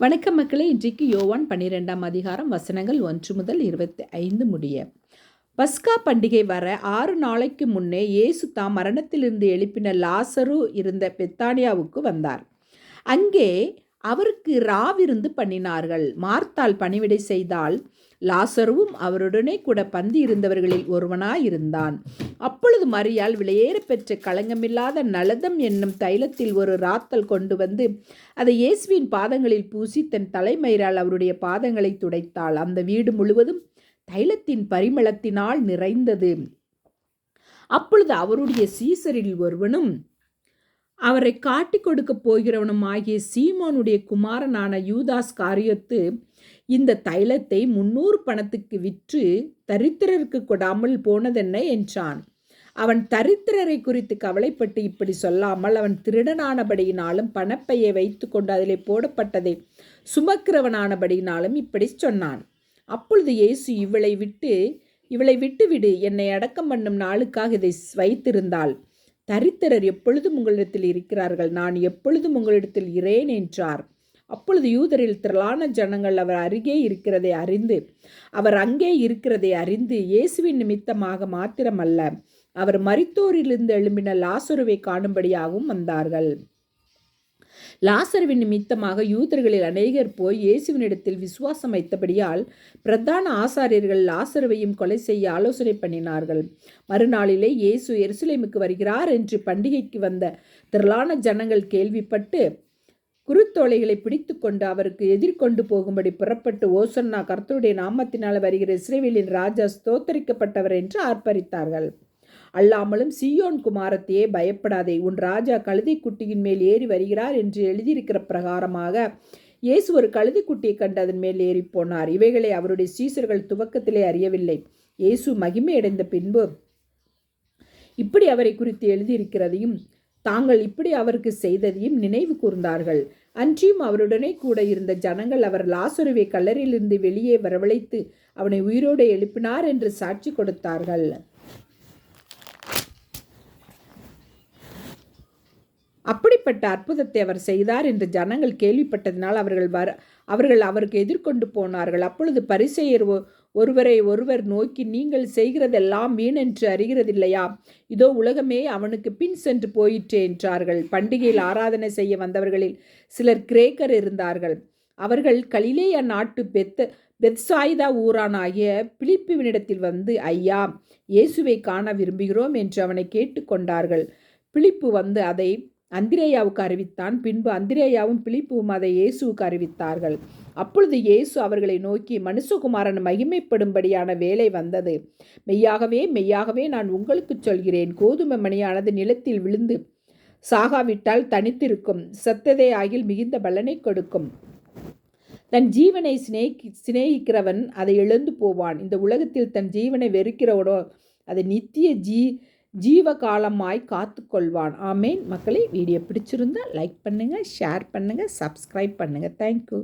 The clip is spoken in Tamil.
வணக்கம் மக்களே. இன்றைக்கு யோவான் 12ஆம் அதிகாரம் வசனங்கள் 1 முதல் 25 முடிய. பஸ்கா பண்டிகை வர 6 நாளைக்கு முன்னே இயேசு தாம் மரணத்திலிருந்து எழுப்பின லாசரு இருந்த பெத்தானியாவுக்கு வந்தார். அங்கே அவருக்கு ராவிருந்து பண்ணினார்கள். மார்த்தாள் பணிவிடை செய்தால், லாசருவும் அவருடனே கூட பந்தி இருந்தவர்களில் ஒருவனாயிருந்தான். அப்பொழுது மரியாள் விலையேற பெற்ற களங்கமில்லாத நலதம் என்னும் தைலத்தில் ஒரு ராத்தல் கொண்டு வந்து அதை இயேசுவின் பாதங்களில் பூசி தன் தலைமயிரால் அவருடைய பாதங்களை துடைத்தாள். அந்த வீடு முழுவதும் தைலத்தின் பரிமளத்தினால் நிறைந்தது. அப்பொழுது அவருடைய சீசரில் ஒருவனும் அவரை காட்டி கொடுக்க போகிறவனும் ஆகிய சீமோனுடைய குமாரனான யூதாஸ் காரியத்து இந்த தைலத்தை 300 பணத்துக்கு விற்று தரித்திரருக்கு கொடாமல் போனதென்ன என்றான். அவன் தரித்திரரை குறித்து கவலைப்பட்டு இப்படி சொல்லாமல், அவன் திருடனானபடியினாலும் பணப்பையை வைத்து கொண்டு அதிலே போடப்பட்டதை சுமக்கிறவனானபடியினாலும் இப்படி சொன்னான். அப்பொழுது இயேசு இவளை விட்டுவிடு, என்னை அடக்கம் பண்ணும் நாளுக்காக இதை வைத்திருந்தாள். தரித்திரர் எப்பொழுதும் உங்களிடத்தில் இருக்கிறார்கள், நான் எப்பொழுதும் உங்களிடத்தில் இரேன் என்றார். அப்பொழுது யூதரில் திரளான ஜனங்கள் அவர் அங்கே இருக்கிறதை அறிந்து இயேசுவின் நிமித்தமாக மாத்திரமல்ல, அவர் மரித்தோரிலிருந்து எழும்பின லாசருவை காணும்படியாகவும் வந்தார்கள். லாசருவின் நிமித்தமாக யூதர்களில் அநேகர் போய் இயேசுவினிடத்தில் விசுவாசம் வைத்தபடியால் பிரதான ஆசாரியர்கள் லாசருவையும் கொலை செய்ய ஆலோசனை பண்ணினார்கள். மறுநாளிலே இயேசு எருசலேமுக்கு வருகிறார் என்று பண்டிகைக்கு வந்த திரளான ஜனங்கள் கேள்விப்பட்டு குருத்தோலைகளை பிடித்து கொண்டு அவருக்கு எதிர்கொண்டு போகும்படி புறப்பட்டு, ஓசன்னா, கர்த்தருடைய நாமத்தினால் வருகிற இஸ்ரவேலின் ராஜா ஸ்தோத்தரிக்கப்பட்டவர் என்று ஆர்ப்பரித்தார்கள். அல்லாமலும் சீயோன் குமாரத்தையே, பயப்படாதே, உன் ராஜா கழுதை குட்டியின் மேல் ஏறி வருகிறார் என்று எழுதியிருக்கிற பிரகாரமாக இயேசு ஒரு கழுதை குட்டியை கண்டு அதன் மேல் ஏறி போனார். இவைகளை அவருடைய சீசர்கள் துவக்கத்திலே அறியவில்லை. இயேசு மகிமையடைந்த பின்பு இப்படி அவரை குறித்து எழுதியிருக்கிறதையும் தாங்கள் இப்படி அவருக்கு செய்ததையும் நினைவு கூர்ந்தார்கள். அன்றியும் அவருடனே கூட இருந்த ஜனங்கள் அவர் லாசருவை கல்லறையிலிருந்து வெளியே வரவழைத்து அவனை உயிரோடு எழுப்பினார் என்று சாட்சி கொடுத்தார்கள். அப்படிப்பட்ட அற்புதத்தை அவர் செய்தார் என்று ஜனங்கள் கேள்விப்பட்டதினால் அவர்கள் அவருக்கு எதிர்கொண்டு போனார்கள். அப்பொழுது பரிசேயர் ஒருவரை ஒருவர் நோக்கி, நீங்கள் செய்கிறதெல்லாம் வீணென்று அறிகிறதில்லையா? இதோ உலகமே அவனுக்கு பின் சென்று போயிற்றே என்றார்கள். பண்டிகையில் ஆராதனை செய்ய வந்தவர்களில் சிலர் கிரேக்கர் இருந்தார்கள். அவர்கள் கலிலேயா நாட்டு பெத்சாய்தா ஊரானாகிய பிலிப்புவினிடத்தில் வந்து, ஐயா, இயேசுவை காண விரும்புகிறோம் என்று அவனை கேட்டுக்கொண்டார்கள். பிலிப்பு வந்து அதை அந்திரேயாவுக்கு அறிவித்தான். பின்பு அந்திரேயாவும் பிலிப்புவும் அதை இயேசுவுக்கு அறிவித்தார்கள். அப்பொழுது இயேசு அவர்களை நோக்கி, மனுஷகுமாரன் மகிமைப்படும்படியான வேலை வந்தது. மெய்யாகவே மெய்யாகவே நான் உங்களுக்கு சொல்கிறேன், கோதுமை மணியானது நிலத்தில் விழுந்து சாகாவிட்டால் தனித்திருக்கும், செத்ததே ஆகில் மிகுந்த பலனை கொடுக்கும். தன் ஜீவனை சிநேகிக்கிறவன் அதை இழந்து போவான். இந்த உலகத்தில் தன் ஜீவனை வெறுக்கிறவனோ அதை நித்திய ஜீவகாலமாய் காத்து கொள்வான். ஆமேன். மக்களே, வீடியோ பிடிச்சிருந்தா லைக் பண்ணுங்கள், ஷேர் பண்ணுங்கள், சப்ஸ்கிரைப் பண்ணுங்கள். தேங்க்யூ.